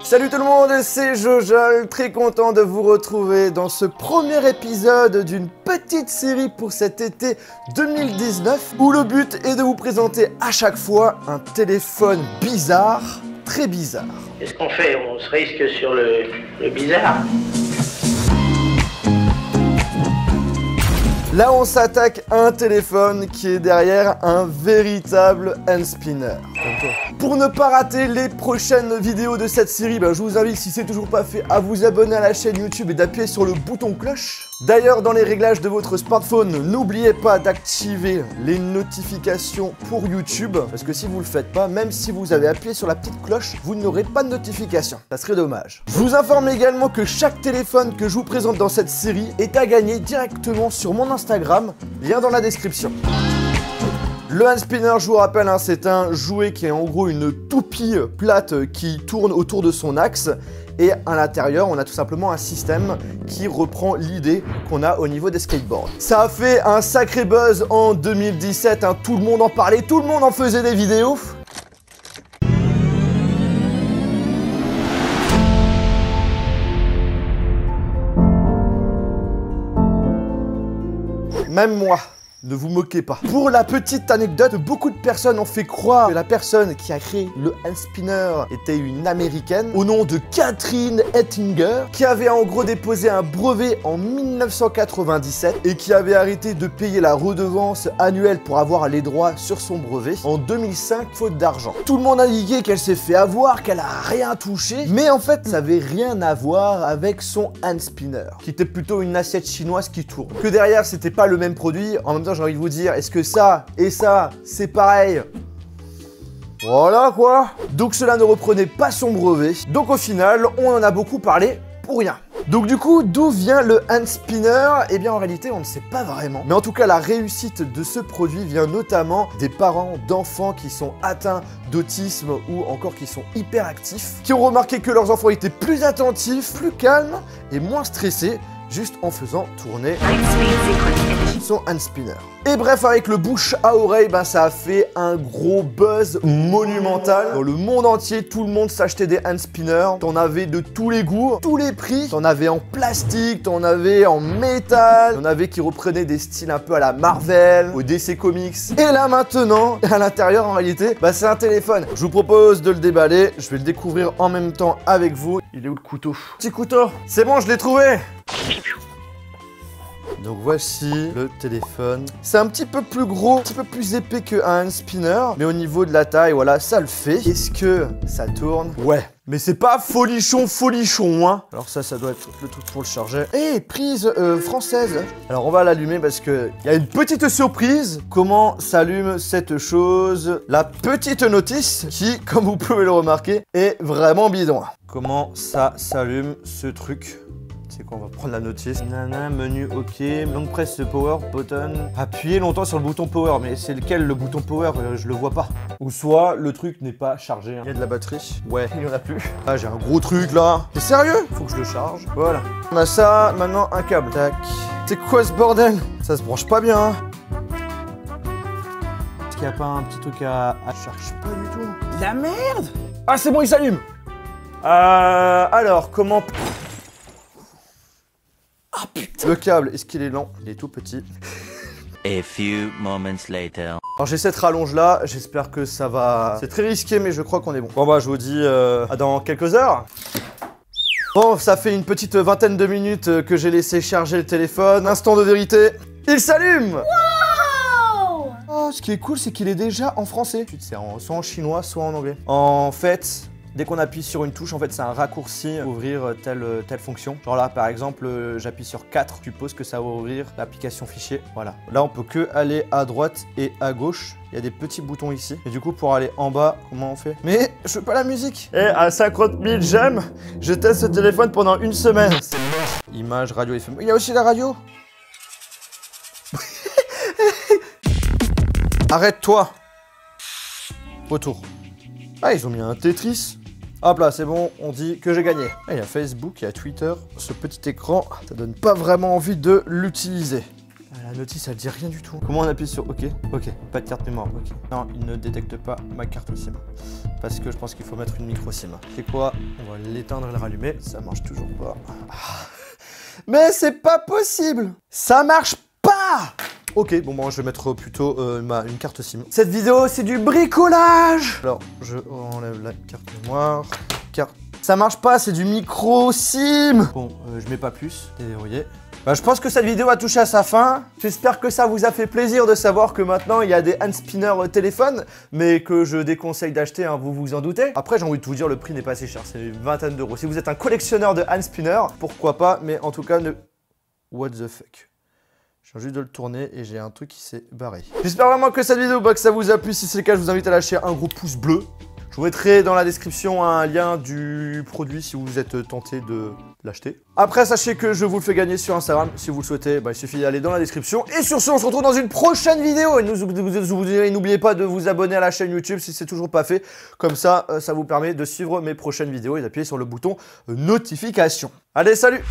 Salut tout le monde, c'est Jojol, très content de vous retrouver dans ce premier épisode d'une petite série pour cet été 2019 où le but est de vous présenter à chaque fois un téléphone bizarre, très bizarre. Qu'est-ce qu'on fait? On se risque sur le bizarre. Là, on s'attaque à un téléphone qui est derrière un véritable hand spinner. Pour ne pas rater les prochaines vidéos de cette série, je vous invite, si c'est toujours pas fait, à vous abonner à la chaîne YouTube et d'appuyer sur le bouton cloche. D'ailleurs, dans les réglages de votre smartphone, n'oubliez pas d'activer les notifications pour YouTube, parce que si vous le faites pas, même si vous avez appuyé sur la petite cloche, vous n'aurez pas de notification. Ça serait dommage. Je vous informe également que chaque téléphone que je vous présente dans cette série est à gagner directement sur mon Instagram, lien dans la description. Le hand spinner, je vous rappelle, c'est un jouet qui est en gros une toupie plate qui tourne autour de son axe. Et à l'intérieur, on a tout simplement un système qui reprend l'idée qu'on a au niveau des skateboards. Ça a fait un sacré buzz en 2017, tout le monde en parlait, tout le monde en faisait des vidéos. Même moi. Ne vous moquez pas. Pour la petite anecdote, beaucoup de personnes ont fait croire que la personne qui a créé le hand spinner était une américaine au nom de Catherine Ettinger, qui avait en gros déposé un brevet en 1997 et qui avait arrêté de payer la redevance annuelle pour avoir les droits sur son brevet en 2005 faute d'argent. Tout le monde a indiqué qu'elle s'est fait avoir, qu'elle a rien touché, mais en fait ça avait rien à voir avec son hand spinner, qui était plutôt une assiette chinoise qui tourne. Que derrière c'était pas le même produit, en même temps j'ai envie de vous dire, est-ce que ça et ça, c'est pareil? Voilà quoi. Donc cela ne reprenait pas son brevet. Donc au final, on en a beaucoup parlé pour rien. Donc du coup, d'où vient le hand spinner? Eh bien en réalité, on ne sait pas vraiment. Mais en tout cas, la réussite de ce produit vient notamment des parents d'enfants qui sont atteints d'autisme ou encore qui sont hyperactifs, qui ont remarqué que leurs enfants étaient plus attentifs, plus calmes et moins stressés, juste en faisant tourner son hand spinner. Et bref, avec le bouche à oreille, ça a fait un gros buzz monumental. Dans le monde entier, tout le monde s'achetait des hand spinners. T'en avais de tous les goûts, tous les prix. T'en avais en plastique, t'en avais en métal. T'en avais qui reprenaient des styles un peu à la Marvel, au DC Comics. Et là maintenant, à l'intérieur en réalité, c'est un téléphone. Je vous propose de le déballer. Je vais le découvrir en même temps avec vous. Il est où le couteau? Petit couteau. C'est bon, je l'ai trouvé. Donc voici le téléphone. C'est un petit peu plus gros, un petit peu plus épais qu'un hand spinner, mais au niveau de la taille, voilà, ça le fait. Est-ce que ça tourne? Ouais. Mais c'est pas folichon, hein. Alors ça doit être le truc pour le charger. Et prise française. Alors on va l'allumer parce que il y a une petite surprise. Comment s'allume cette chose? La petite notice qui, comme vous pouvez le remarquer, est vraiment bidon. Comment ça s'allume ce truc? C'est quoi, on va prendre la notice. Nana, menu OK, long press power button. Appuyez longtemps sur le bouton power, mais c'est lequel le bouton power? Je le vois pas. Ou soit le truc n'est pas chargé. Il y a de la batterie. Ouais, il y en a plus. Ah, j'ai un gros truc là. T'es sérieux? Faut que je le charge. Voilà. On a ça, maintenant un câble. Tac. C'est quoi ce bordel? Ça se branche pas bien. Est-ce qu'il n'y a pas un petit truc à... charge pas du tout. La merde! Ah, c'est bon, il s'allume. Alors, comment... Ah putain! Le câble, est-ce qu'il est lent? Il est tout petit. A few moments later. Alors j'ai cette rallonge là, j'espère que ça va... C'est très risqué mais je crois qu'on est bon. Bon je vous dis à dans quelques heures. Bon, ça fait une petite vingtaine de minutes que j'ai laissé charger le téléphone. Instant de vérité, il s'allume! Wow! Oh, ce qui est cool, c'est qu'il est déjà en français. C'est soit en chinois, soit en anglais. En fait... Dès qu'on appuie sur une touche, en fait, c'est un raccourci pour ouvrir telle fonction. Genre là, par exemple, j'appuie sur 4, je suppose que ça va ouvrir l'application fichier. Voilà. Là, on peut que aller à droite et à gauche. Il y a des petits boutons ici. Et du coup, pour aller en bas, comment on fait? Mais je veux pas la musique. Et à 50 000 j'aime, je teste ce téléphone pendant une semaine. Image, radio, FM. Il y a aussi la radio. Arrête-toi. Retour. Ah, ils ont mis un Tetris. Hop là, c'est bon, on dit que j'ai gagné. Ah, il y a Facebook, il y a Twitter. Ce petit écran, ça donne pas vraiment envie de l'utiliser. La notice, elle dit rien du tout. Comment on appuie sur OK? OK, pas de carte mémoire. OK. Non, il ne détecte pas ma carte SIM. Parce que je pense qu'il faut mettre une micro SIM. C'est quoi? On va l'éteindre et le rallumer. Ça marche toujours pas. Mais c'est pas possible! Ça marche pas! Ok, bon, moi je vais mettre plutôt une carte SIM. Cette vidéo, c'est du bricolage! Alors, je enlève la carte mémoire. Ça marche pas, c'est du micro SIM! Bon, je mets pas plus, déverrouillé. Bah, je pense que cette vidéo a touché à sa fin. J'espère que ça vous a fait plaisir de savoir que maintenant il y a des hand spinners téléphone, mais que je déconseille d'acheter, hein, vous vous en doutez. Après, j'ai envie de vous dire, le prix n'est pas assez cher, c'est une vingtaine d'euros. Si vous êtes un collectionneur de hand spinners, pourquoi pas, mais en tout cas, ne... What the fuck? Je viens juste de le tourner et j'ai un truc qui s'est barré. J'espère vraiment que cette vidéo, que ça vous a plu. Si c'est le cas, je vous invite à lâcher un gros pouce bleu. Je vous mettrai dans la description un lien du produit si vous êtes tenté de l'acheter. Après, sachez que je vous le fais gagner sur Instagram. Si vous le souhaitez, il suffit d'aller dans la description. Et sur ce, on se retrouve dans une prochaine vidéo. Et n'oubliez pas de vous abonner à la chaîne YouTube si c'est toujours pas fait. Comme ça, ça vous permet de suivre mes prochaines vidéos et d'appuyer sur le bouton notification. Allez, salut!